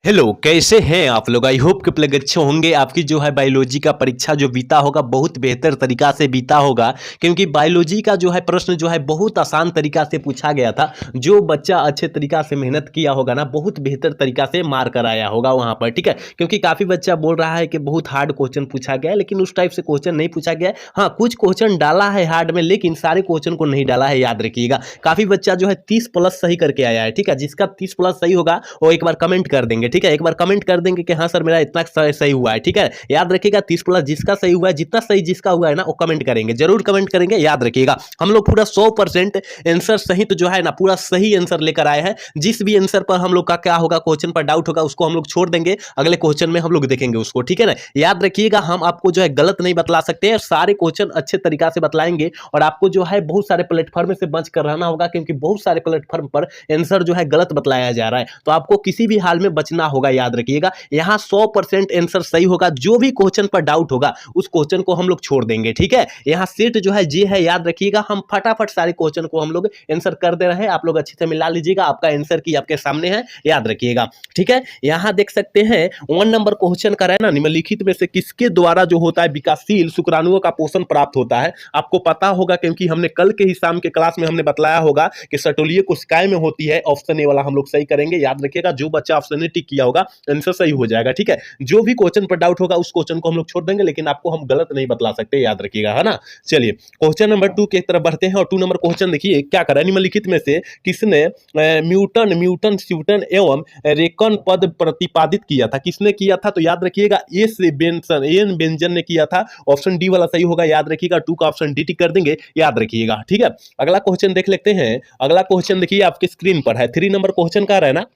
Hello, कैसे हैं आप लोग? आई होप कि आप लोग अच्छे होंगे। आपकी जो है बायोलॉजी का परीक्षा जो बीता होगा बहुत बेहतर तरीका से बीता होगा, क्योंकि बायोलॉजी का जो है प्रश्न जो है बहुत आसान तरीका से पूछा गया था। जो बच्चा अच्छे तरीका से मेहनत किया होगा ना, बहुत बेहतर तरीका से मार कर आया होगा वहाँ पर, ठीक है। क्योंकि काफ़ी बच्चा बोल रहा है कि बहुत हार्ड क्वेश्चन पूछा गया है, लेकिन उस टाइप से क्वेश्चन नहीं पूछा गया है। हाँ, कुछ क्वेश्चन डाला है हार्ड में, लेकिन सारे क्वेश्चन को नहीं डाला है, याद रखिएगा। काफ़ी बच्चा जो है 30+ सही करके आया है, ठीक है। जिसका 30+ सही होगा वो एक बार कमेंट कर देंगे, ठीक है। एक बार कमेंट कर देंगे कि हाँ सर मेरा इतना सही हुआ है, ठीक है। याद रखिएगा 30+ जिसका सही हुआ है, जितना सही जिसका हुआ है ना, वो कमेंट करेंगे, जरूर कमेंट करेंगे, याद रखिएगा। हम लोग पूरा 100% आंसर सहित जो है ना पूरा सही आंसर लेकर आए हैं। जिस भी आंसर पर हम लोग का क्या होगा, क्वेश्चन पर डाउट होगा, उसको हम लोग छोड़ देंगे, अगले क्वेश्चन में हम लोग देखेंगे उसको, ठीक है ना। याद रखिएगा हम आपको जो है गलत नहीं बतला सकते हैं, सारे क्वेश्चन अच्छे तरीका से बतलाएंगे। और आपको जो है बहुत सारे प्लेटफॉर्म से बच कर रहना होगा, क्योंकि बहुत सारे प्लेटफॉर्म पर आंसर जो है गलत बतलाया जा रहा है, तो आपको किसी भी हाल में बचना होगा। याद रखिएगा यहां 100% आंसर सही होगा। जो भी क्वेश्चन पर डाउट होगा उस क्वेश्चन को हम लोग छोड़ देंगे, ठीक है। यहां सेट जो है जी है, याद रखिएगा हम फटाफट सारे क्वेश्चन को हम लोग आंसर कर दे रहे हैं। आप लोग अच्छे से मिला लीजिएगा, आपका आंसर की आपके सामने है, याद रखिएगा, ठीक है। यहां देख सकते हैं 1 नंबर क्वेश्चन का है ना, निम्नलिखित में से किसके द्वारा जो होता है विकासशील शुक्राणुओं का पोषण प्राप्त होता है। आपको पता होगा, क्योंकि हमने कल के ही शाम के क्लास में हमने बताया होगा कि सटोलिए कोशिकाएं में होती है। ऑप्शन ए वाला हम लोग सही करेंगे, याद रखिएगा। जो बच्चा ऑप्शन ए टिक किया होगा आंसर सही हो जाएगा, ठीक है। जो भी क्वेश्चन पर डाउट होगा उस क्वेश्चन को हम लोग छोड़ देंगे, लेकिन आपको हम गलत नहीं बतला सकते, याद रखिएगा, है ना। चलिए क्वेश्चन नंबर 2 की तरफ बढ़ते हैं। और 2 नंबर क्वेश्चन देखिए क्या कर रहा है, निम्नलिखित में से किसने न्यूटन स्यूटन एवं रेकन पद प्रतिपादित किया था? किसने किया था? तो याद रखिएगा एन बेंजन ने किया था। ऑप्शन डी वाला सही होगा, याद रखिएगा। 2 का ऑप्शन डी टिक कर देंगे, याद रखिएगा, ठीक है। अगला क्वेश्चन देख लेते हैं। अगला क्वेश्चन देखिए आपके स्क्रीन पर है। 3 नंबर क्वेश्चन का है ना,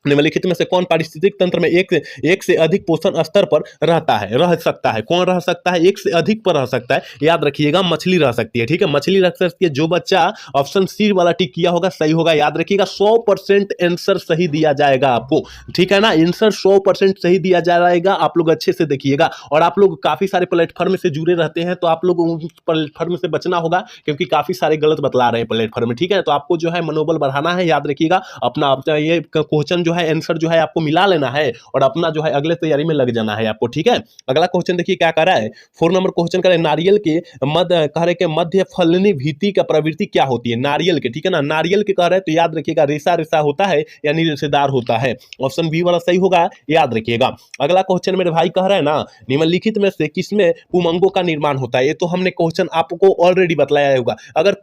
निम्नलिखित में से कौन पारिस्थितिक तंत्र में एक से अधिक पोषण स्तर पर रह सकता है? कौन रह सकता है? एक से अधिक पर रह सकता है, याद रखिएगा। मछली रह सकती है, ठीक है। मछली रह सकती है। जो बच्चा ऑप्शन सी वाला टिक किया होगा सही होगा, याद रखिएगा। 100% आंसर सही दिया जाएगा आपको, ठीक है ना। आंसर 100% सही दिया जाएगा। आप लोग अच्छे से देखिएगा। और आप लोग काफी सारे प्लेटफॉर्म से जुड़े रहते हैं, तो आप लोग उन प्लेटफॉर्म से बचना होगा, क्योंकि काफी सारे गलत बतला रहे हैं प्लेटफॉर्म में, ठीक है। तो आपको जो है मनोबल बढ़ाना है, याद रखिएगा। अपना ये क्वेश्चन जो है आंसर जो है आपको मिला लेना है, और अपना जो है अगले तैयारी में लग जाना है आपको, ठीक है। अगला क्वेश्चन देखिए क्या कर रहा है। 4 नंबर क्वेश्चन कर रहे हैं, नारियल के मध्य कह रहे के मध्य फलनी भीति का प्रवृत्ति क्या होती है? नारियल के, ठीक है ना। नारियल के कह रहे हैं, तो याद रखिएगा रेशा रेशा होता है, यानी रेशेदार होता है। ऑप्शन बी वाला सही होगा, याद रखिएगा। अगला क्वेश्चन मेरे भाई कह रहा है ना, निम्नलिखित में से किसमें पुमंगों का निर्माण होता है? ये तो हमने क्वेश्चन आपको ऑलरेडी बताया होगा। अगर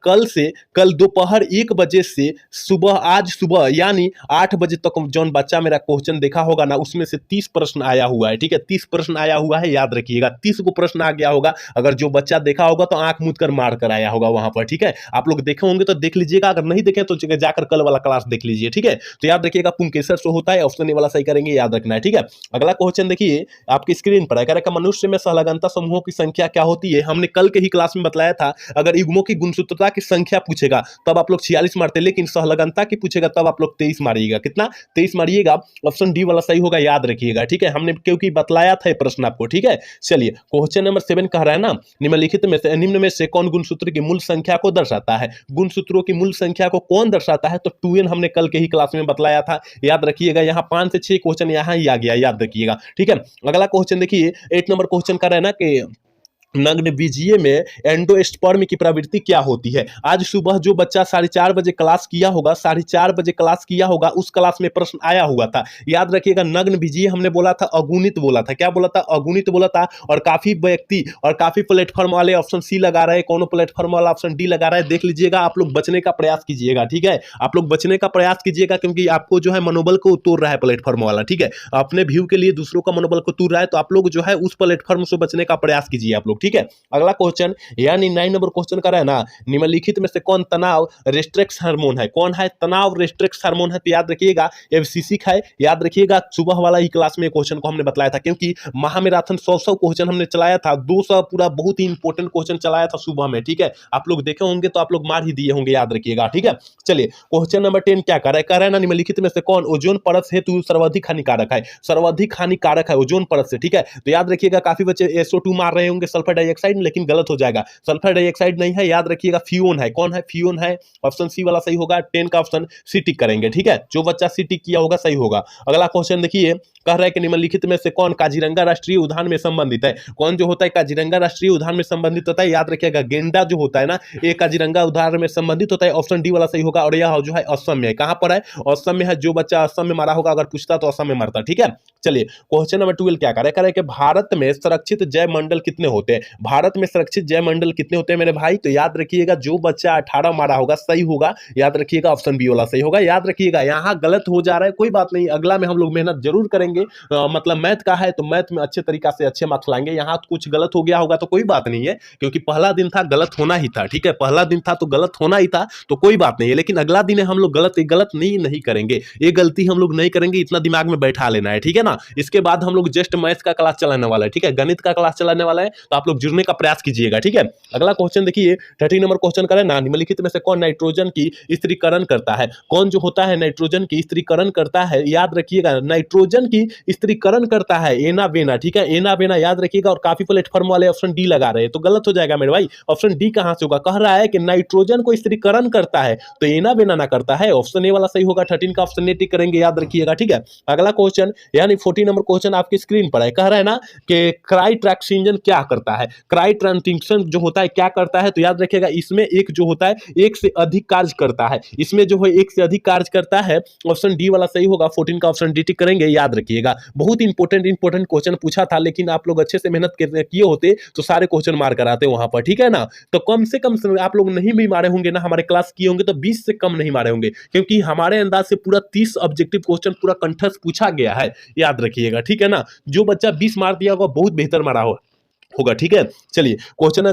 कल दोपहर 1 बजे से आज सुबह यानी 8 बजे तक जो बच्चा मेरा क्वेश्चन देखा होगा ना, उसमें से 30 प्रश्न आया हुआ है, ठीक है। 30 प्रश्न आया हुआ है, याद रखिएगा। 30 को प्रश्न आ गया होगा। अगर जो बच्चा देखा होगा तो आंख मूंद कर मार कर आया होगा वहां पर, ठीक है। आप लोग देखे होंगे तो देख लीजिएगा, अगर नहीं देखे तो जाकर कल वाला क्लास देख लीजिए, ठीक है। तो याद रखिएगा पुंकेसर शो होता है, ऑप्शन ए वाला सही करेंगे, याद रखना है, ठीक है। अगला क्वेश्चन देखिए आपकी स्क्रीन पर है, मनुष्य में सहलगनता समूहों की संख्या क्या होती है? हमने कल के ही क्लास में बताया था। अगर युग्मों की गुणसूत्रता की संख्या पूछेगा तब आप लोग 46 मारते, लेकिन सहलगनता की पूछेगा तब आप लोग 23 मारिएगा। कितना? 23 मारिएगा। ऑप्शन डी वाला सही होगा, याद रखिएगा, ठीक है। हमने क्योंकि बतलाया था ये प्रश्न आपको, ठीक है। चलिए क्वेश्चन नंबर 7 कह रहा है ना, निम्न में से कौन गुणसूत्र की मूल संख्या को दर्शाता है? गुणसूत्रों की मूल संख्या को कौन दर्शाता है? तो 2n हमने कल के ही क्लास में बतलाया था, याद रखिएगा। यहाँ 5 से 6 क्वेश्चन यहाँ ही आ गया, याद रखिएगा, ठीक है। अगला क्वेश्चन देखिए 8 नंबर क्वेश्चन कर रहा है ना कि नग्न बीजीय में एंडोस्पर्म की प्रवृत्ति क्या होती है? आज सुबह जो बच्चा 4:30 बजे क्लास किया होगा, 4:30 बजे क्लास किया होगा, उस क्लास में प्रश्न आया हुआ था, याद रखिएगा। नग्न बीजीय हमने बोला था, अगुणित बोला था। क्या बोला था? अगुणित बोला था। और काफी व्यक्ति और काफी प्लेटफॉर्म वाले ऑप्शन सी लगा रहे हैं, कौन प्लेटफॉर्म वाला ऑप्शन डी लगा रहा है, देख लीजिएगा। आप लोग बचने का प्रयास कीजिएगा, ठीक है। आप लोग बचने का प्रयास कीजिएगा, क्योंकि आपको जो है मनोबल को तोड़ रहा है प्लेटफॉर्म वाला, ठीक है। अपने व्यू के लिए दूसरों का मनोबल को तोड़ रहा है, तो आप लोग जो है उस प्लेटफॉर्म से बचने का प्रयास कीजिए आप लोग, ठीक है। अगला क्वेश्चन यानी 9 नंबर क्वेश्चन का है ना, निम्नलिखित में से कौन तनाव रेस्ट्रिक्स हार्मोन है? कौन है तनाव रेस्ट्रिक्स हार्मोन है? तो याद रखिएगा एफसीसी है, याद रखिएगा। सुबह वाला ही क्लास में क्वेश्चन को हमने बताया था, क्योंकि महामैराथन 100 क्वेश्चन हमने चलाया था, 200 पूरा बहुत ही इंपॉर्टेंट क्वेश्चन चलाया था सुबह में, ठीक है। आप लोग देखे होंगे तो आप लोग मार ही दिए होंगे, याद रखिएगा, ठीक है। चलिए क्वेश्चन नंबर 10 क्या कर रहा है ना, निम्नलिखित में से कौन ओजोन परत हेतु सर्वाधिक हानिकारक है? सर्वाधिक हानिकारक है ओजोन परत से, ठीक है। तो याद रखिएगा काफी बच्चे SO2 मार रहे होंगे, सल्फर सल्फर डाइऑक्साइड, लेकिन गलत हो जाएगा, सल्फर डाइऑक्साइड नहीं है, याद रखिएगा फ्यून है। कौन है? फ्यून है। ऑप्शन सी वाला सही होगा। 10 का ऑप्शन सी टिक करेंगे, ठीक है, जो बच्चा सी टिक किया होगा सही होगा। अगला क्वेश्चन देखिए, कह रहा है कि निम्नलिखित में से कौन काजीरंगा राष्ट्रीय उद्यान में संबंधित है? कौन जो होता है काजीरंगा राष्ट्रीय उद्यान में संबंधित होता है? याद रखिएगा गेंडा जो होता है ना, ये काजीरंगा उद्यान में संबंधित होता है। ऑप्शन डी वाला सही होगा। और यह जो है असम में है। कहां पर है? असम में है। जो बच्चा असम में मारा होगा, अगर पूछता तो असम में मरता, ठीक है। चलिए क्वेश्चन नंबर 12 क्या कर रहा है कि भारत में संरक्षित जैव मंडल कितने होते हैं? भारत में संरक्षित जैव मंडल कितने होते हैं मेरे भाई? तो याद रखिएगा जो बच्चा 18 मारा होगा सही होगा। याद रखिएगा ऑप्शन बी वाला सही होगा। याद रखिएगा यहाँ गलत हो जा रहा है, कोई बात नहीं, अगला में हम लोग मेहनत जरूर करेंगे। मतलब मैथ का है तो मैथ में अच्छे तरीका से अच्छे मार्क्स लाएंगे। यहाँ कुछ गलत हो गया होगा तो कोई बात नहीं है, क्योंकि पहला दिन था, गलत होना ही था, ठीक है, पहला दिन था तो गलत होना ही था, तो कोई बात नहीं है। लेकिन अगला दिन हम लोग गलत नहीं करेंगे, ये गलती हम लोग नहीं करेंगे, इतना दिमाग में बैठा लेना है, ठीक है ना। इसके बाद हम लोग जस्ट मैथ का क्लास चलाने वाला है, ठीक है, गणित का क्लास चलाने वाला है, तो आप लोग जुड़ने का प्रयास कीजिएगा, ठीक है। अगला क्वेश्चन देखिए 13 नंबर क्वेश्चन करें ना, निम्नलिखित में से कौन नाइट्रोजन की स्त्रीकरण करता है? कौन जो होता है नाइट्रोजन की स्त्रीकरण करता है? याद रखिएगा नाइट्रोजन की स्त्रीकरण करता है एना बेना, ठीक है, एना बेना याद रखिएगा। और काफी प्लेटफॉर्म वाले ऑप्शन डी लगा रहे हैं, तो गलत हो जाएगा मेरे भाई। ऑप्शन डी कहां से होगा? कह रहा है कि नाइट्रोजन को स्त्रीकरण करता है, तो एना बेना ना करता है। ऑप्शन ए वाला सही होगा। 13 का ऑप्शन ए टिक करेंगे, याद रखिएगा, ठीक है। अगला क्वेश्चन यानी 14 नंबर क्वेश्चन आपकी स्क्रीन पर है। कह रहा है ना कि क्राई ट्रैक्सिंजन क्या करता है? क्राई ट्रांजिशन जो होता है क्या करता है? तो याद रखिएगा इसमें एक जो होता है एक से अधिक कार्य करता है, इसमें जो है एक से अधिक कार्य करता है। ऑप्शन डी वाला सही होगा। 14 का ऑप्शन डी टिक करेंगे, याद रखिएगा। बहुत इंपॉर्टेंट क्वेश्चन पूछा था, लेकिन आप लोग अच्छे से मेहनत किए होते तो सारे क्वेश्चन मार कर आते वहां पर, ठीक है ना। तो कम से कम आप लोग नहीं भी मारे होंगे ना, हमारे क्लास किए होंगे तो 20 से कम नहीं मारे होंगे, क्योंकि हमारे अंदाज से पूरा 30 ऑब्जेक्टिव क्वेश्चन पूरा कंठस्थ पूछा गया है, याद रखिएगा, ठीक है ना। जो बच्चा 20 मार दिया होगा बहुत बेहतर मारा होगा, ठीक है। चलिए क्वेश्चन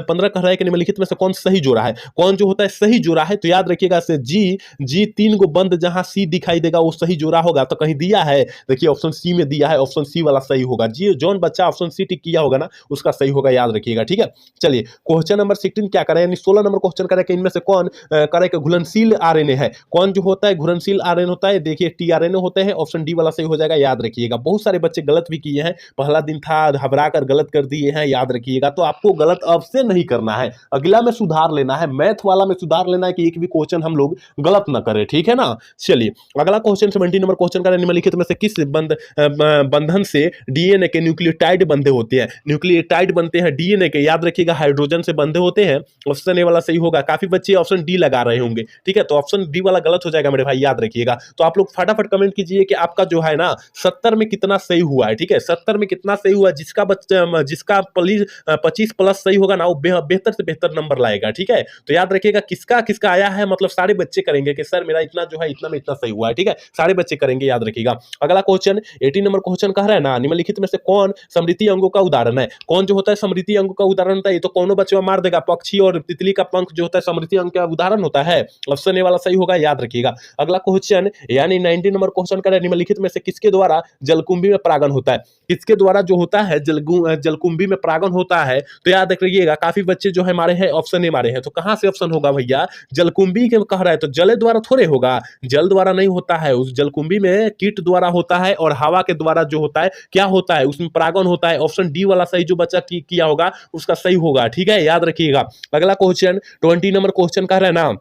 15 कह रहा है कि निम्नलिखित में से कौन सही जोड़ा है? कौन जो होता है सही जोड़ा है? तो याद रखिएगा से जी 3 को बंद जहां सी दिखाई देगा वो सही जोड़ा होगा। तो कहीं दिया है, देखिए ऑप्शन सी में दिया है, ऑप्शन सी वाला सही होगा। जी जौन बच्चा ऑप्शन सी टिक किया होगा ना उसका सही होगा, याद रखिएगा, ठीक है। चलिए क्वेश्चन नंबर 16 क्या करे, यानी 16 नंबर क्वेश्चन करे कि इनमें से कौन करे कि घुलनशील आरएनए है? कौन जो होता है घुलनशील आरएनए होता है? देखिए टीआरएनए होते हैं। ऑप्शन डी वाला सही हो जाएगा, याद रखिएगा। बहुत सारे बच्चे गलत भी किए हैं, पहला दिन था घबरा कर गलत कर दिए हैं, याद रखिएगा। तो आपको गलत अब से नहीं करना है, अगला में सुधार लेना है, मैथ वाला में सुधार लेना है कि एक भी क्वेश्चन हम लोग गलत ना करें, ठीक है ना। चलिए अगला क्वेश्चन 17 नंबर क्वेश्चन का, निम्नलिखित में से किस बंधन से डीएनए के न्यूक्लियोटाइड बंधे होते हैं? न्यूक्लियोटाइड बनते हैं डीएनए के, याद रखिएगा हाइड्रोजन से बंधे होते हैं। ऑप्शन ए वाला सही होगा। काफी बच्चे ऑप्शन डी लगा रहे होंगे, ठीक है, तो ऑप्शन डी वाला गलत हो जाएगा मेरे भाई, याद रखिएगा। तो आप लोग फटाफट कमेंट कीजिए कि आपका जो है ना 70 में कितना सही हुआ है, ठीक है, 70 में कितना सही हुआ। जिसका 25 प्लस सही होगा ना वो बेहतर से बेहतर नंबर लाएगा, ठीक है। तो याद रखिएगा किसका किसका आया है, मतलब सारे बच्चे करेंगे कि सर मेरा इतना जो है इतना में इतना सही हुआ है, ठीक है, सारे बच्चे करेंगे, याद रखिएगा। अगला क्वेश्चन 18 नंबर क्वेश्चन कह रहा है ना, निम्नलिखित में से कौन समृद्धि अंगों का उदाहरण है? कौन जो होता है समृद्धि अंगों का उदाहरण होता है? ये तो कौनो बच्चा मार देगा, पक्षी और तितली का पंख जो होता है समृद्धि अंग का उदाहरण होता है। ऑप्शन ए वाला सही होगा, याद रखिएगा। अगला क्वेश्चन यानी 19 नंबर क्वेश्चन कह रहा है, निम्नलिखित में से किसके द्वारा जलकुंभी में परागण होता है? किसके द्वारा जो होता है जलकुंभी में परागण होता है? तो याद रखिएगा काफी बच्चे जो है मारे हैं ऑप्शन ए मारे हैं, तो कहां से ऑप्शन होगा भैया? जलकुंभी के कह रहा है तो जल द्वारा थोड़े होगा, जल द्वारा नहीं होता है, उस जलकुंभी में कीट द्वारा होता है और हवा के द्वारा जो होता है क्या होता है उसमें परागण होता है। ऑप्शन डी वाला सही, जो बच्चा किया होगा उसका सही होगा, ठीक है, याद रखिएगा। अगला क्वेश्चन 20 नंबर क्वेश्चन कह रहा है ना,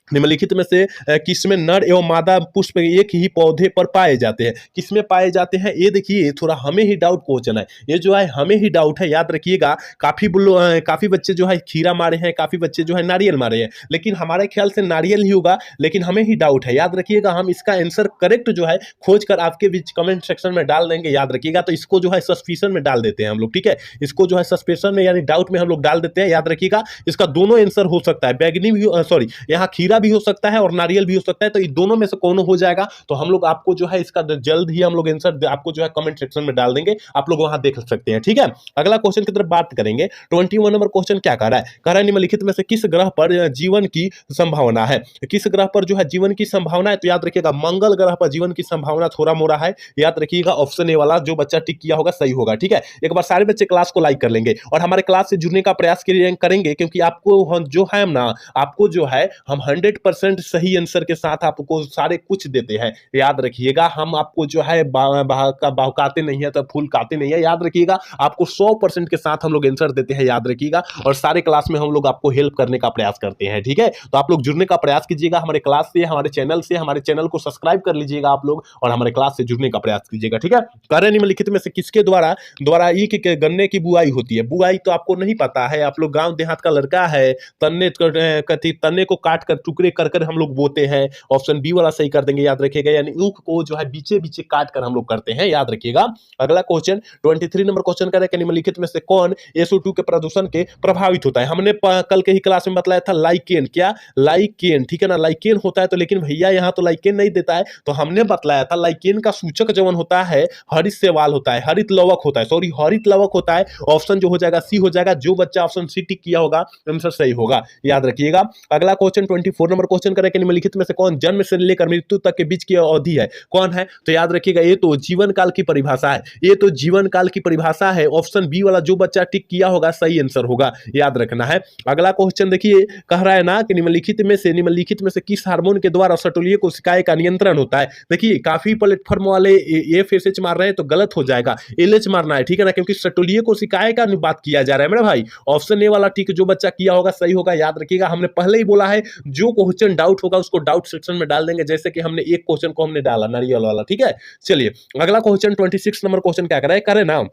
निम्नलिखित में से किसमें नर एवं मादा पुष्प एक ही पौधे पर पाए जाते हैं? किसमें पाए जाते हैं? ये देखिए थोड़ा हमें ही डाउट क्वेश्चन है, ये जो है हमें ही डाउट है, याद रखिएगा। काफी बच्चे जो है खीरा मारे हैं, काफी बच्चे जो है नारियल मारे हैं, लेकिन हमारे ख्याल से नारियल ही होगा, लेकिन हमें ही डाउट है, याद रखिएगा। हम इसका आंसर करेक्ट जो है खोज कर आपके बीच कमेंट सेक्शन में डाल देंगे, याद रखिएगा। तो इसको जो है सस्पिशन में डाल देते हैं हम लोग, ठीक है, इसको जो है सस्पेंशन में यानी डाउट में हम लोग डाल देते हैं, याद रखिएगा। इसका दोनों आंसर हो सकता है, बैगनी भी सॉरी यहाँ खीरा भी हो सकता है और नारियल भी हो सकता है, तो ये दोनों में से कौन हो जाएगा? तो हम लोग आपको जो है इसका जल्द ही हम लोग आंसर आपको जो है कमेंट सेक्शन में डाल देंगे, आप लोग वहां देख सकते हैं, ठीक है। अगला क्वेश्चन की तरफ बात करेंगे। 21 नंबर क्वेश्चन क्या कह रहा है? कह रहा है निम्नलिखित में से किस ग्रह पर जीवन की संभावना है? किस ग्रह पर जो है जीवन की संभावना है? तो याद रखिएगा मंगल ग्रह पर जीवन की संभावना थोड़ा मोड़ा है, याद रखिएगा। ऑप्शन ए वाला जो बच्चा टिक किया होगा सही होगा, ठीक है। एक बार सारे बच्चे क्लास को लाइक कर लेंगे और हमारे क्लास से जुड़ने का प्रयास करेंगे, क्योंकि आपको जो है ना आपको जो है हम 100% सही आंसर के साथ आपको सारे कुछ देते हैं। याद रखिएगा, हम आपको जो है बहकाते नहीं है तो फूल काते नहीं है। याद रखिएगा, आपको 100% के साथ हम लोग आंसर देते हैं, याद रखिएगा। और सारे क्लास में हम लोग आपको हेल्प करने का प्रयास करते हैं, ठीक है। तो आप लोग जुड़ने का प्रयास कीजिएगा हमारे क्लास से, हमारे चैनल से। हमारे चैनल को सब्सक्राइब कर लीजिएगा आप लोग और हमारे क्लास से जुड़ने का प्रयास कीजिएगा, ठीक है। कार्य निम्नलिखित में से किसके द्वारा ईख के गन्ने की बुआई होती है? बुआई तो आपको नहीं पता है, आप लोग गांव देहात का लड़का है। तन्ने को काट कर टुकड़े कर कर हम लोग बोते हैं। ऑप्शन बी वाला सही कर देंगे, याद रखिएगा। यानी ऊख को जो है बीचे बीचे काट कर हम लोग करते हैं, याद रखिएगा। अगला क्वेश्चन 23 नंबर क्वेश्चन करें कि निम्नलिखित में से कौन SO2 के प्रदूषण के प्रभावित होता है? हमने कल के ही क्लास में बताया था लाइकेन। क्या? लाइकेन, ठीक है ना। लाइकेन होता है तो, लेकिन भैया यहाँ तो लाइकेन नहीं देता है, तो हमने बताया था लाइकेन का सूचक जवन होता है हरित शैवाल होता है, हरित लवक होता है, सॉरी हरित लवक होता है। ऑप्शन जो हो जाएगा सी हो जाएगा। जो बच्चा ऑप्शन सी टिक किया होगा आंसर सही होगा, याद रखिएगा। अगला क्वेश्चन 24 नंबर क्वेश्चन करें कि निम्नलिखित में से कौन जन्म से लेकर मृत्यु तक के बीच की अवधि है? कौन है? तो याद रखिएगा, ये तो जीवन काल की परिभाषा है, ये तो जीवन काल की परिभाषा है। ऑप्शन बी वाला जो बच्चा टिक किया होगा सही आंसर होगा, याद रखना है। अगला क्वेश्चन देखिए, कह रहा है ना कि निम्नलिखित में से किस हार्मोन के द्वारा सटोलिए कोशिकाएं का नियंत्रण होता है? देखिए काफी प्लेटफॉर्म वाले FSH मार रहे हैं तो गलत हो जाएगा, LH मारना है, ठीक है ना, क्योंकि सटोलिए कोशिकाएं का बात किया जा रहा है मेरे भाई। ऑप्शन ए वाला टिक जो बच्चा किया होगा सही होगा, याद रखिएगा। हमने पहले ही बोला है जो क्वेश्चन डाउट होगा उसको डाउट सेक्शन में डाल देंगे, जैसे कि हमने एक क्वेश्चन को हमने डाला नारियल वाला, ठीक है। चलिए अगला क्वेश्चन 26 नंबर क्वेश्चन क्या करे ना,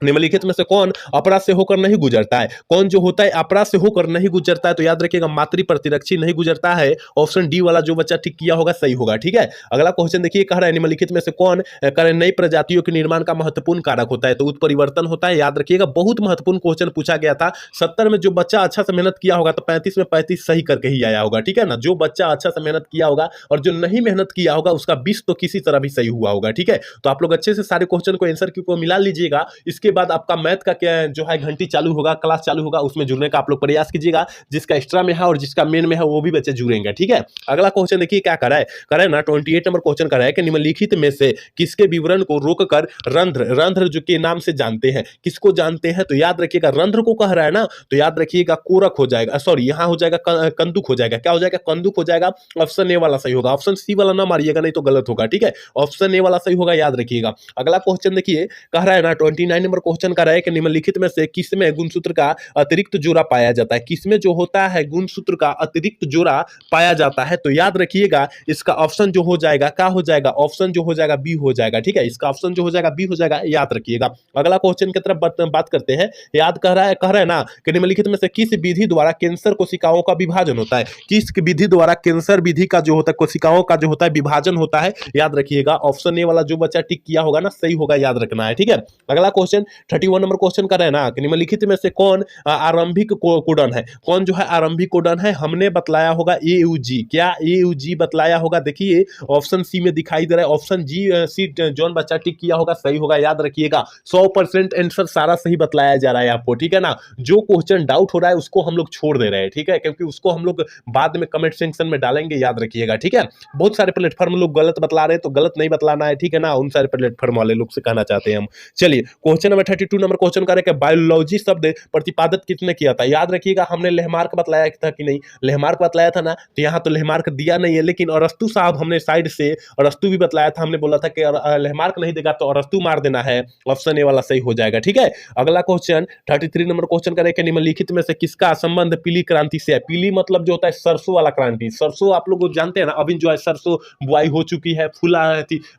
निम्नलिखित में से कौन अपरा से होकर नहीं गुजरता है? कौन जो होता है अपरा से होकर नहीं गुजरता है? तो याद रखिएगा मातृ प्रतिरक्षी नहीं गुजरता है। ऑप्शन डी वाला जो बच्चा टिक किया होगा सही होगा, ठीक है। अगला क्वेश्चन देखिए, कह रहा है निम्नलिखित में से कौन नई प्रजातियों के निर्माण का महत्वपूर्ण कारक होता है? तो उत्परिवर्तन होता है, याद रखिएगा। बहुत महत्वपूर्ण क्वेश्चन पूछा गया था। 70 में जो बच्चा अच्छा से मेहनत किया होगा तो 35 में 35 सही करके ही आया होगा, ठीक है ना। जो बच्चा अच्छा से मेहनत किया होगा और जो नहीं मेहनत किया होगा उसका 20 तो किसी तरह भी सही हुआ होगा, ठीक है। तो आप लोग अच्छे से सारे क्वेश्चन को आंसर को मिला लीजिएगा। इसके बाद आपका मैथ का क्या जो है घंटी चालू होगा, क्लास चालू होगा, उसमें जुड़ने का आप लोग प्रयास कीजिएगा। जिसका एक्स्ट्रा में है और जिसका मेन में है वो भी बच्चे जुड़ेंगे, ठीक है। अगला क्वेश्चन देखिए क्या कर रहा है ना, 28 नंबर क्वेश्चन कर रहा है कि निम्नलिखित में से किसके विवरण को रोककर रंध्र जो के नाम से जानते हैं? किसको जानते हैं? तो याद रखिएगा रंध्र को कह रहा है ना, तो याद रखिएगा कोरक हो जाएगा, सॉरी यहाँ हो जाएगा कंदुक हो जाएगा। क्या हो जाएगा? कंदुक हो जाएगा। ऑप्शन ए वाला सही होगा, ऑप्शन सी वाला ना मारिएगा नहीं तो गलत होगा, ठीक है। ऑप्शन ए वाला सही होगा, याद रखिएगा। अगला क्वेश्चन देखिए, कह रहा है ना 29 नंबर क्वेश्चन कर रहा है कि निम्नलिखित में से किसमें गुणसूत्र का अतिरिक्त जोड़ा पाया जाता है? किसमें जो होता है गुणसूत्र का अतिरिक्त जोड़ा पाया जाता है? तो याद रखिएगा इसका ऑप्शन जो हो जाएगा क्या हो जाएगा? ऑप्शन जो हो जाएगा बी हो जाएगा, ठीक है। इसका ऑप्शन जो हो जाएगा बी हो जाएगा, याद रखिएगा। अगला क्वेश्चन की तरफ बात करते हैं। याद कह रहा है ना कि निम्नलिखित में से किस विधि द्वारा कैंसर कोशिकाओं का विभाजन होता है? किस विधि द्वारा कैंसर विधि का जो होता है कोशिकाओं का जो होता है विभाजन होता है? याद रखिएगा ऑप्शन ए वाला जो बच्चा टिक किया होगा ना सही होगा, याद रखना है, ठीक है। अगला क्वेश्चन 31 नंबर क्वेश्चन कर रहे हैं ना कि निम्नलिखित में से कौन आरंभिक कोडन है? कौन जो है आरंभिक कोडन है? हमने बतलाया होगा AUG। क्या AUG बतलाया होगा? देखिए ऑप्शन सी में दिखाई दे रहा है, ऑप्शन सी जॉन बच्चा टिक किया होगा सही होगा, याद रखिएगा। 100% आंसर सारा सही बतलाया जा रहा है आपको, ठीक है ना। जो क्वेश्चन डाउट हो रहा है उसको हम लोग छोड़ दे रहे हैं, ठीक है, क्योंकि उसको हम लोग बाद में कमेंट सेक्शन में डालेंगे, याद रखिएगा, ठीक है। बहुत सारे प्लेटफॉर्म लोग गलत बतला रहे हैं तो गलत नहीं बतलाना है, ठीक है ना। उन सारे प्लेटफॉर्म वाले लोग से कहना चाहते हैं हम। चलिए क्वेश्चन नंबर 32 नंबर क्वेश्चन करें कि बायोलॉजी शब्द प्रतिपादित किसने किया था? याद रखिएगा हमने लेहमार्क बतलाया था कि नहीं? लेहमार्क बतलाया था ना, तो यहाँ तो लेहमार्क दिया नहीं है, लेकिन अरस्तु साहब हमने साइड से अरस्तु भी बतलाया था। हमने बोला था कि लेहमार्क नहीं देगा तो अरस्तु मार देना है। ऑप्शन ए वाला सही हो जाएगा, ठीक है। अगला क्वेश्चन 33 नंबर क्वेश्चन करें कि निम्नलिखित में से किसका संबंध पीली क्रांति से है? पीली मतलब जो होता है सरसों वाला क्रांति। सरसों आप लोग जानते हैं ना, अभी जो है सरसों बुआई हो चुकी है, फूला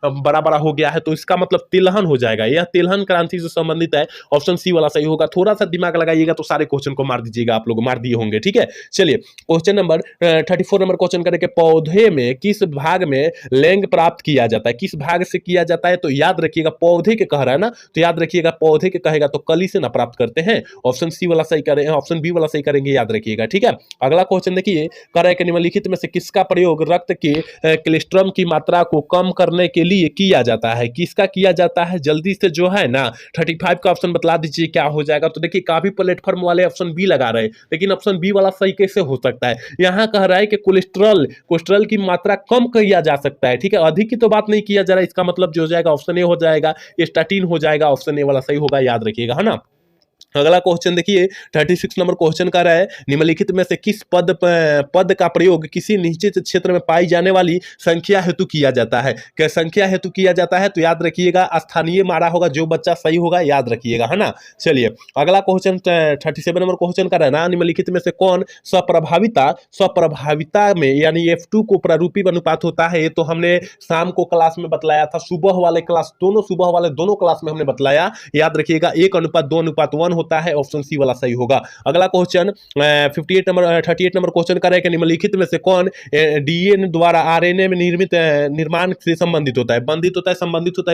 बड़ा बड़ा हो गया है, तो इसका मतलब तिलहन हो जाएगा। यह तिलहन क्रांति से संबंधित है। ऑप्शन सी वाला सही होगा। थोड़ा सा दिमाग लगाइएगा तो सारे क्वेश्चन को मार दीजिएगा, आप लोग मार दिए होंगे, ठीक है। चलिए क्वेश्चन नंबर 34 नंबर क्वेश्चन करें कि पौधे में किस भाग में लैंग प्राप्त किया जाता है? किस भाग से किया जाता है? तो याद रखिएगा पौधे के कह रहा है ना, तो याद रखिएगा पौधे के कहेगा तो कली से ना प्राप्त करते हैं। ऑप्शन सी वाला सही करें, ऑप्शन बी वाला सही करेंगे, याद रखिएगा, ठीक है। अगला क्वेश्चन देखिए, कह रहा है कि निम्नलिखित में से किसका प्रयोग रक्त के कोलेस्ट्रॉल की मात्रा को कम करने के लिए किया जाता है? किसका किया जाता है? जल्दी से जो है ना 35 का ऑप्शन बतला दीजिए क्या हो जाएगा। तो देखिए काफी प्लेटफॉर्म वाले ऑप्शन बी लगा रहे हैं, लेकिन ऑप्शन बी वाला सही कैसे हो सकता है? यहाँ कह रहा है कि कोलेस्ट्रॉल की मात्रा कम किया जा सकता है, ठीक है। अधिक की तो बात नहीं किया जा रहा है, इसका मतलब जो हो जाएगा ऑप्शन ए हो जाएगा, स्टैटिन हो जाएगा। ऑप्शन ए वाला सही होगा, याद रखिएगा, है ना। अगला क्वेश्चन देखिए 36 नंबर क्वेश्चन का रहा है निम्नलिखित में से किस पद का प्रयोग किसी निश्चित क्षेत्र में पाई जाने वाली संख्या हेतु किया जाता है। क्या संख्या हेतु किया जाता है तो याद रखिएगा स्थानीय मारा होगा, जो बच्चा सही होगा याद रखिएगा, है ना। चलिए अगला क्वेश्चन 37 नंबर क्वेश्चन का रहना निम्नलिखित में से कौन स्वप्रभाविता में यानी F2 को प्रारूपी अनुपात होता है। ये तो हमने शाम को क्लास में बतलाया था, सुबह वाले दोनों क्लास में हमने बतलाया, याद रखिएगा 1:2:1 होता है। ऑप्शन सी वाला सही होगा। अगला क्वेश्चन 38 नंबर क्वेश्चन का है कि निम्नलिखित में से कौन डीएनए द्वारा आरएनए में निर्माण से संबंधित होता है,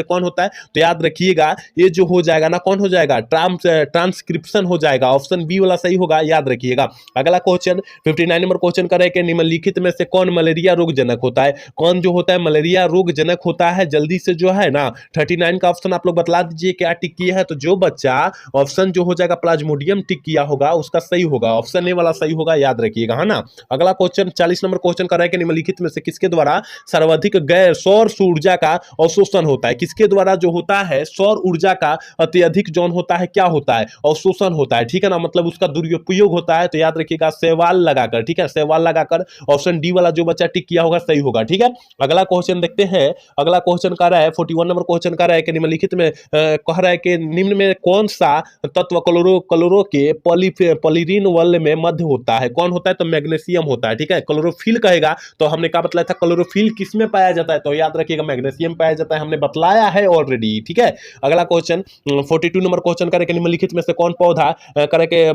कौन होता है तो याद रखिएगा ये जो हो जाएगा ना, कौन हो जाएगा, ट्रांसक्रिप्शन हो जाएगा। ऑप्शन बी वाला सही होगा, याद रखिएगा। अगला क्वेश्चन 59 नंबर क्वेश्चन का है कि निम्नलिखित में से कौन मलेरिया रोग जनक होता है। कौन जो होता है मलेरिया रोग जनक होता है, जल्दी से जो है ना 39 का ऑप्शन आप लोग बतला दीजिए क्या टिक किया है। तो जो बच्चा ऑप्शन जो हो जाएगा प्लाज्मोडियम टिक किया होगा उसका सही होगा, ऑप्शन ए वाला सही होगा, याद रखिएगा, है ना। अगला क्वेश्चन 40 नंबर क्वेश्चन का है कि निम्नलिखित में से किसके द्वारा सर्वाधिक गैर सौर ऊर्जा का अवशोषण होता है। किसके द्वारा जो होता है सौर ऊर्जा का अत्यधिक जौन होता है, क्या होता है, अवशोषण होता है, ठीक है ना, मतलब उसका दुरुपयोग होता है। तो याद रखिएगा शैवाल लगाकर, ठीक है, शैवाल लगाकर। ऑप्शन डी वाला जो बच्चा टिक किया होगा सही होगा, ठीक है। अगला क्वेश्चन देखते हैं। अगला क्वेश्चन का है 41 नंबर क्वेश्चन का है कि निम्नलिखित में कह रहा है कि निम्न में कौन सा तत्व क्लोरो के पॉलीरीन वल में मध्य होता है। कौन होता है तो मैग्नीशियम होता है, ठीक है। क्लोरोफिल कहेगा तो हमने क्या बतलाया था, क्लोरोफिल किस में पाया जाता है तो याद रखिएगा मैग्नीशियम पाया जाता है, हमने बतलाया है ऑलरेडी, ठीक है। अगला क्वेश्चन 42 नंबर क्वेश्चन करे कि निम्नलिखित में से कौन पौधा करे के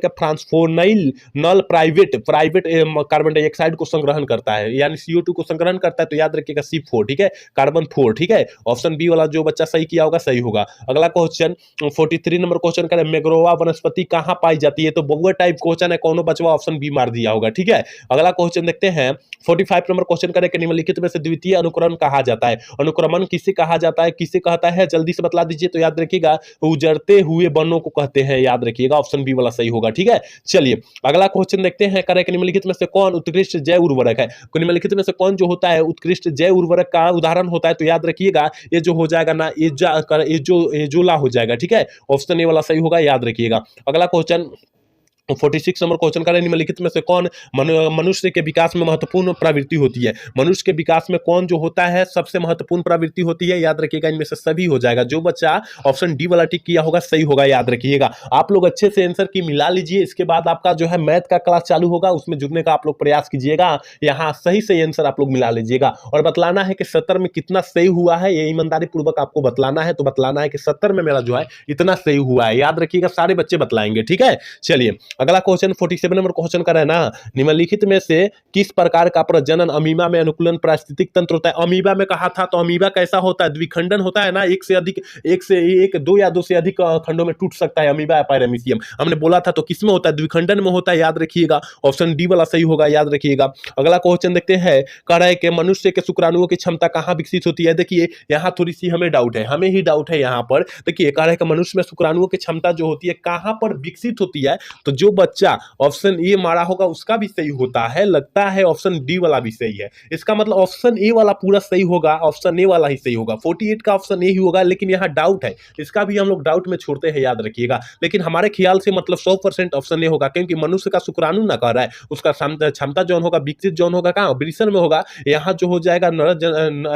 फ्रांसफोनाइल नल प्राइवेट कार्बन डाइऑक्साइड को संग्रहण करता है, यानी CO2 को संग्रहण करता है। तो याद रखिएगा C4, ठीक है, कार्बन 4, ठीक है। ऑप्शन बी वाला जो बच्चा सही किया होगा सही होगा। अगला क्वेश्चन 43 नंबर क्वेश्चन का मैग्रोवा वनस्पति कहां पाई जाती है। तो बउआ टाइप क्वेश्चन है, कौन बचवा ऑप्शन बी मार दिया होगा, ठीक है। अगला क्वेश्चन देखते हैं 45 नंबर क्वेश्चन का निम्नलिखित में से द्वितीय अनुक्रमण कहा जाता है। अनुक्रमण किसे कहा जाता है, किसे कहता है, जल्दी से बतला दीजिए। तो याद रखिएगा उजड़ते हुए वनों को कहते हैं, याद रखिएगा, ऑप्शन बी वाला सही होगा, ठीक है। चलिए अगला क्वेश्चन देखते हैं करे कि निम्नलिखित में से कौन उत्कृष्ट जैव उर्वरक है। निम्नलिखित में से कौन जो होता है उत्कृष्ट जैव उर्वरक का उदाहरण होता है। तो याद रखिएगा ये जो हो जाएगा ना एजोला हो जाएगा, ठीक है। ऑप्शन ए वाला सही होगा, याद रखिएगा। अगला क्वेश्चन 46 नंबर क्वेश्चन का निम्नलिखित में से कौन मनुष्य के विकास में महत्वपूर्ण प्रवृत्ति होती है। मनुष्य के विकास में कौन जो होता है सबसे महत्वपूर्ण प्रवृत्ति होती है, याद रखिएगा इनमें से सभी हो जाएगा। जो बच्चा ऑप्शन डी वाला टिक किया होगा सही होगा, याद रखिएगा। आप लोग अच्छे से आंसर की मिला लीजिए, इसके बाद आपका जो है मैथ का क्लास चालू होगा, उसमें जुड़ने का आप लोग प्रयास कीजिएगा। यहाँ सही से आंसर आप लोग मिला लीजिएगा और बतलाना है कि 70 में कितना सही हुआ है, ये ईमानदारी पूर्वक आपको बतलाना है। तो बतलाना है कि 70 में मेरा जो है इतना सही हुआ है, याद रखिएगा, सारे बच्चे बतलाएंगे, ठीक है। चलिए अगला क्वेश्चन 47 नंबर क्वेश्चन का रहना निम्नलिखित में से किस प्रकार का प्रजनन अमीबा में अनुकूलन पारिस्थितिक तंत्र होता है। अमीबा में कहा था तो अमीबा कैसा होता है, द्विखंडन होता है ना, दो या दो से अधिक खंडों में टूट सकता है अमीबा पैरामीशियम। हमने बोला था तो किसमें होता है, द्विखंडन में होता है, याद रखिएगा। ऑप्शन डी वाला सही होगा, याद रखिएगा। अगला क्वेश्चन देखते हैं कह रहा है कि मनुष्य के शुक्राणुओं की क्षमता कहां विकसित होती है। देखिए यहां थोड़ी सी हमें डाउट है, यहाँ पर देखिए कह रहा है कि मनुष्य में शुक्राणुओं की क्षमता जो होती है कहां पर विकसित होती है। तो जो बच्चा ऑप्शन ए मारा होगा उसका भी सही होता है, लगता है ऑप्शन डी वाला भी सही है। इसका मतलब ऑप्शन ए वाला पूरा सही होगा, ऑप्शन ए वाला ही सही होगा। 48 का ऑप्शन ए ही होगा, लेकिन यहाँ डाउट है, इसका भी हम लोग डाउट में छोड़ते हैं, याद रखिएगा। लेकिन हमारे ख्याल से मतलब 100% ऑप्शन ए होगा, क्योंकि मनुष्य का शुक्राणु ना कर रहा है, उसका क्षमता जो होगा विकसित जो होगा कहाँ वृषण में होगा। यहाँ जो हो जाएगा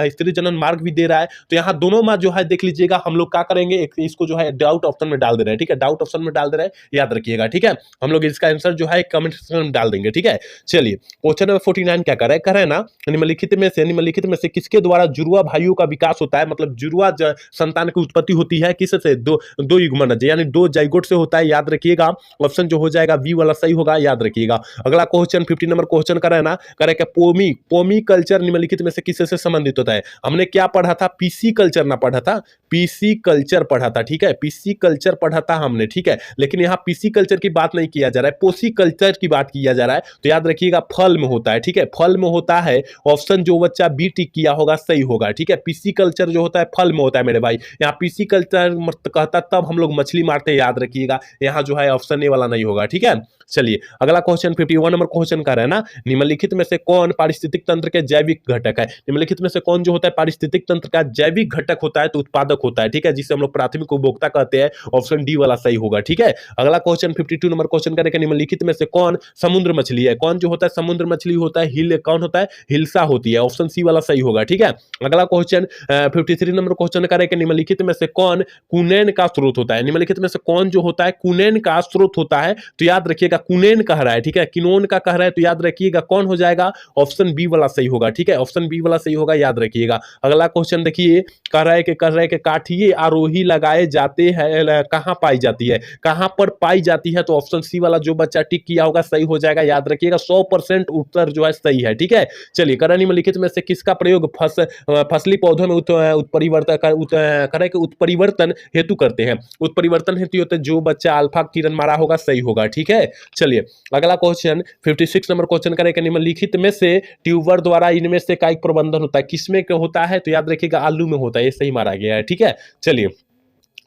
स्त्री जनन मार्ग भी दे रहा है, तो यहाँ दोनों में जो है देख लीजिएगा। हम लोग क्या करेंगे, इसको जो है डाउट ऑप्शन में डाल दे रहे हैं, ठीक है, डाउट ऑप्शन में डाल दे रहे हैं, याद रखिएगा, ठीक है। हम लोग इसका आंसर जो है कमेंट सेक्शन में डाल देंगे, ठीक है। चलिए क्वेश्चन नंबर 49 क्या कर रहा है ना, निम्नलिखित में से किसके द्वारा जुड़वा भाइयों का विकास होता है। मतलब जुड़वा संतान की उत्पत्ति होती है किससे, दो युग्मनज यानी दो जाइगोट से होता है, याद रखिएगा। ऑप्शन जो हो जाएगा बी वाला सही होगा, याद रखिएगा। अगला क्वेश्चन 50 नंबर क्वेश्चन का रहना करेगा पोमी कल्चर निम्नलिखित में से किससे संबंधित होता है। हमने क्या पढ़ा था, पीसी कल्चर ना पढ़ा था, पीसी कल्चर पढ़ा था, ठीक है, पीसी कल्चर पढ़ा था हमने, ठीक है। लेकिन यहाँ पीसी कल्चर की बात नहीं किया जा रहा है, पोसी कल्चर की बात किया जा रहा है। तो याद रखिएगा फल में होता है, ठीक है, फल में होता है। ऑप्शन जो बच्चा बी टिक किया होगा सही होगा, ठीक है। पीसी कल्चर जो होता है फल में होता है मेरे भाई। यहाँ पीसी कल्चर कहता तब हम लोग मछली मारते हैं, याद रखिएगा। यहाँ जो है ऑप्शन ए वाला नहीं होगा, ठीक है। चलिए अगला क्वेश्चन 51 नंबर क्वेश्चन का है ना, निम्नलिखित में से कौन पारिस्थितिक तंत्र के जैविक घटक है। निम्नलिखित में से कौन जो होता है पारिस्थितिक तंत्र का जैविक घटक होता है, तो उत्पादक होता है, ठीक है, जिसे हम लोग प्राथमिक उपभोक्ता कहते हैं। ऑप्शन डी वाला सही होगा, ठीक है। अगला क्वेश्चन 52 नंबर क्वेश्चन करें, निम्नलिखित में से कौन समुद्र मछली है। कौन जो होता है समुद्र मछली होता है, हिल कौन होता है, हिल्सा होती है। ऑप्शन सी वाला सही होगा, ठीक है। अगला क्वेश्चन 53 नंबर क्वेश्चन करें, निम्नलिखित में से कौन कुनैन का स्रोत होता है। निम्नलिखित में से कौन जो होता है कुनैन का स्रोत होता है, तो याद रखिएगा कुनैन कह रहा है, ठीक है, किनोन का कह रहा है, तो याद रखिएगा कौन हो जाएगा, ऑप्शन बी वाला सही होगा, ठीक है, ऑप्शन बी वाला सही होगा, याद रखिएगा। अगला क्वेश्चन देखिए, कह रहा है कि काठिए आरोही लगाए जाते हैं, कहां पाई जाती है, कहां पर पाई जाती है, तो ऑप्शन सी वाला जो बच्चा टिक किया होगा सही हो जाएगा, याद रखिएगा 100% उत्तर जो है सही है, ठीक है। चलिए करण निम्नलिखित में से किसका प्रयोग फसली पौधों में उत्परिवर्तन हेतु करते हैं। उत्परिवर्तन हेतु होते जो बच्चा अल्फा किरण मारा होगा सही होगा, ठीक है। चलिए अगला क्वेश्चन 56 नंबर क्वेश्चन करें, निम्नलिखित में से ट्यूबर द्वारा इनमें से का एक प्रबंधन होता है, किसमें होता है, तो याद रखिएगा आलू में होता है, ये सही मारा गया है, ठीक है। चलिए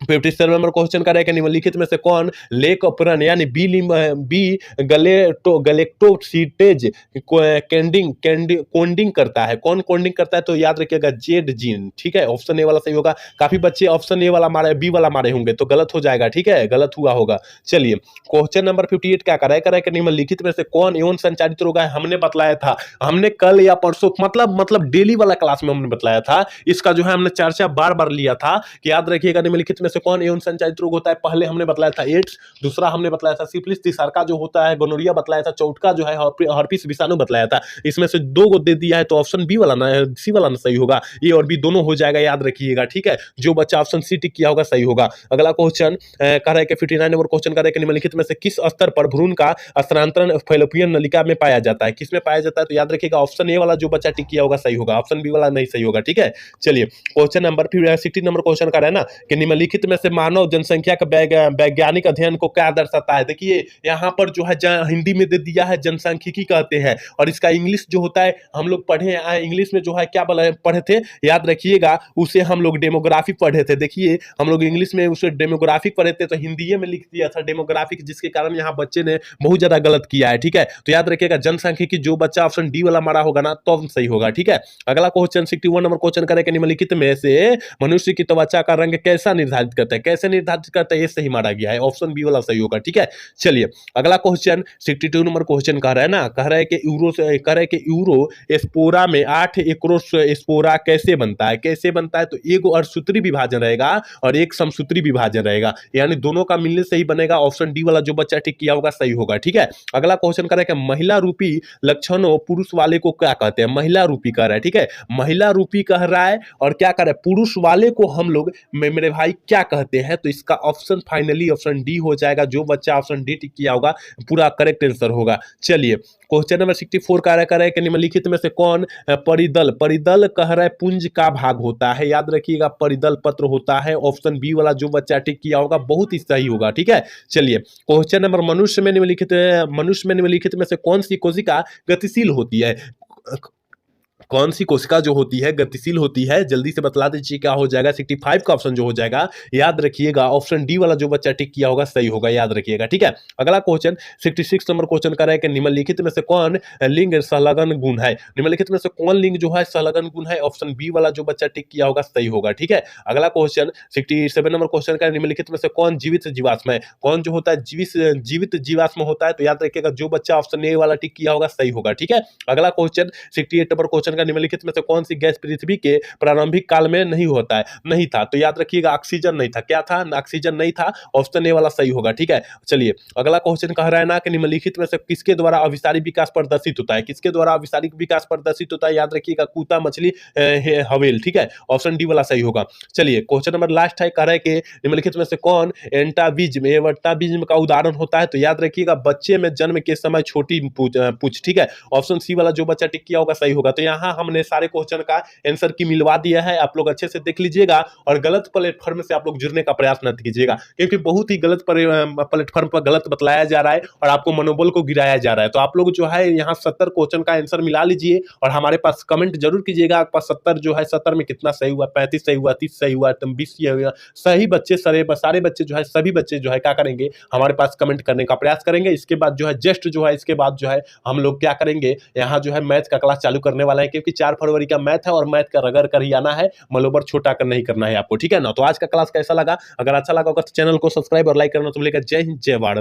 57 नंबर क्वेश्चन का है, निम्नलिखित में से कौन लेक अपरन यानी बी गलेक्टोसीटेज कोडिंग करता है। कौन कोडिंग करता है, तो याद रखिएगा जेड जीन, ठीक है, ऑप्शन ए वाला सही होगा। काफी बच्चे ऑप्शन ए वाला मारे, बी वाला मारे होंगे, तो गलत हो जाएगा, ठीक है, गलत हुआ होगा। चलिए क्वेश्चन नंबर 58 क्या कर रहा है कि निम्नलिखित में से कौन यौन संचारित रोग है। हमने बतलाया था, हमने कल या परसों मतलब डेली वाला क्लास में हमने बतलाया था, इसका जो है हमने चर्चा बार बार लिया था कि याद रखिएगा निम्नलिखित में से कौन यौन संचारित रोग होता है। पहले हमने बतलाया था एड्स, दूसरा हमने बतलाया था सिफिलिस, तीसरा जो होता है गोनोरिया बतलाया था, चौथा जो है हर्पिस विषाणु बतलाया था। इसमें से दो को दे दिया है, तो ऑप्शन बी वाला ना सी वाला ना सही होगा, ये और बी दोनों हो जाएगा, याद रखिएगा, ठीक है। जो बच्चा ऑप्शन सी टिक किया होगा सही होगा। अगला क्वेश्चन कह रहा है कि 59 नंबर क्वेश्चन कह रहा है कि निम्नलिखित में से किस स्तर पर भ्रूण का स्थानांतरण फैलोपियन नलिका में पाया जाता है, किसमें पाया जाता है, तो याद रखिएगा ऑप्शन ए वाला जो बच्चा टिक किया होगा सही होगा, ऑप्शन बी वाला नहीं सही होगा, ठीक है। चलिए क्वेश्चन नंबर 60 नंबर क्वेश्चन का है ना कि निम्नलिखित में से मानव जनसंख्या का वैज्ञानिक अध्ययन को क्या दर्शाता है। देखिए यहाँ पर जो है हिंदी में दे दिया है जनसांख्यिकी कहते हैं, और इसका इंग्लिश जो होता है हम लोग पढ़े इंग्लिश में जो है क्या पढ़े थे, याद रखिएगा उसे हम लोग डेमोग्राफी पढ़े थे। देखिए हम लोग इंग्लिश में उसे डेमोग्राफिक पढ़े थे, तो हिंदी में लिख दिया था डेमोग्राफिक, जिसके कारण यहाँ बच्चे ने बहुत ज्यादा गलत किया है, ठीक है। तो याद रखिएगा जनसांख्यिकी, जो बच्चा ऑप्शन डी वाला मारा होगा ना तो सही होगा, ठीक है। अगला क्वेश्चन 61 नंबर क्वेश्चन करें कि निम्नलिखित में से मनुष्य की त्वचा का रंग कैसा निर्धारित करता है, कैसे निर्धारित करता है, ये सही मारा गया है, ऑप्शन बी वाला सही होगा, ठीक है। चलिए अगला क्वेश्चन 62 नंबर क्वेश्चन कह रहा है ना, कह रहा है कि यूरो स्पोरा में 8 एक्रोस स्पोरा कैसे बनता है, कैसे बनता है, तो एक अर्धसूत्री विभाजन रहेगा और एक समसूत्री विभाजन रहेगा, यानी दोनों का मिलने से ही बनेगा, ऑप्शन डी वाला जो बच्चा टिक किया होगा सही होगा, ठीक है। अगला क्वेश्चन कह रहा है कि महिला रूपी लक्षणों पुरुष वाले को क्या कहते हैं, महिला रूपी कह रहा है, ठीक है, महिला रूपी कह रहा है, और क्या कह रहा है पुरुष वाले को हम लोग मेरे भाई क्या कहते हैं, तो इसका ऑप्शन फाइनली ऑप्शन डी हो जाएगा, जो बच्चा ऑप्शन डी टिक किया होगा पूरा करेक्ट आंसर होगा। चलिए क्वेश्चन नंबर 64 कह रहा है कि निम्नलिखित में से कौन परिदल कह रहा है पुंज का भाग होता है, याद रखिएगा परिदल पत्र होता है, ऑप्शन बी वाला जो बच्चा टिक किया होगा बहुत ही सही होगा, ठीक है। चलिए क्वेश्चन नंबर मनुष्य में निम्नलिखित में से कौन सी कोशिका गतिशील होती है, कौन सी कोशिका जो होती है गतिशील होती है, जल्दी से बतला दीजिए क्या हो जाएगा। 65 का ऑप्शन जो हो जाएगा याद रखिएगा ऑप्शन डी वाला जो बच्चा टिक किया होगा सही होगा, याद रखिएगा, ठीक है। अगला क्वेश्चन 66 नंबर क्वेश्चन कर रहा है कि निम्नलिखित में से कौन लिंग संलग्न गुण है, निम्नलिखित में से कौन लिंग जो है संलग्न गुण है, ऑप्शन बी वाला जो बच्चा टिक किया होगा सही होगा, ठीक है। अगला क्वेश्चन 67 नंबर क्वेश्चन का निम्नलिखित में से कौन जीवित जीवाश्म है, कौन जो होता है जीवित जीवाश्म होता है, तो याद रखिएगा जो बच्चा ऑप्शन ए वाला टिक किया होगा सही होगा, ठीक है। अगला क्वेश्चन 68 नंबर क्वेश्चन का निम्नलिखित में से कौन सी गैस पृथ्वी के प्रारंभिक काल में नहीं था, तो याद रखिएगा ऑक्सीजन नहीं था, क्या था, ऑक्सीजन नहीं था, ऑप्शन ए वाला सही होगा, ठीक है। चलिए अगला क्वेश्चन कह रहा है ना कि निम्नलिखित में से किसके द्वारा अभिसारी विकास प्रदर्शित होता है, किसके द्वारा अभिसारी विकास प्रदर्शित होता है, याद रखिएगा कुत्ता मछली हवेल, ठीक है, ऑप्शन डी वाला सही होगा। चलिए क्वेश्चन नंबर लास्ट है, कह रहा है कि निम्नलिखित में से कौन एंटाविज्म का उदाहरण होता है, तो याद रखिएगा बच्चे में जन्म के समय छोटी पूछ, ठीक है, ऑप्शन सी वाला जो बच्चा टिक किया होगा सही होगा। तो यहाँ यहाँ हमने सारे क्वेश्चन का आंसर की मिलवा दिया है, आप लोग अच्छे से देख लीजिएगा और गलत प्लेटफॉर्म से आप लोग जुड़ने का प्रयास न कीजिएगा, क्योंकि बहुत ही गलत प्लेटफॉर्म पर गलत बतलाया जा रहा है और आपको मनोबल को गिराया जा रहा है। तो आप लोग जो है यहाँ 70 क्वेश्चन का आंसर मिला लीजिए और हमारे पास कमेंट जरूर कीजिएगा, आपका 70 जो है 70 में कितना सही हुआ, 35 सही हुआ, 30 सही हुआ, 20 सही हुआ। सही बच्चे सारे बच्चे जो है सभी बच्चे जो है क्या करेंगे, हमारे पास कमेंट करने का प्रयास करेंगे। इसके बाद जो है जस्ट जो है इसके बाद जो है हम लोग क्या करेंगे, यहाँ जो है मैथ का क्लास चालू करने वाला है, क्योंकि 4 फरवरी का मैथ है और मैथ का रगड़ कर ही आना है, मनोबल छोटा कर नहीं करना है आपको, ठीक है ना। तो आज का क्लास कैसा लगा, अगर अच्छा लगा होगा तो चैनल को सब्सक्राइब और लाइक करना तो भूलिएगा। जय हिंद, जय भारत।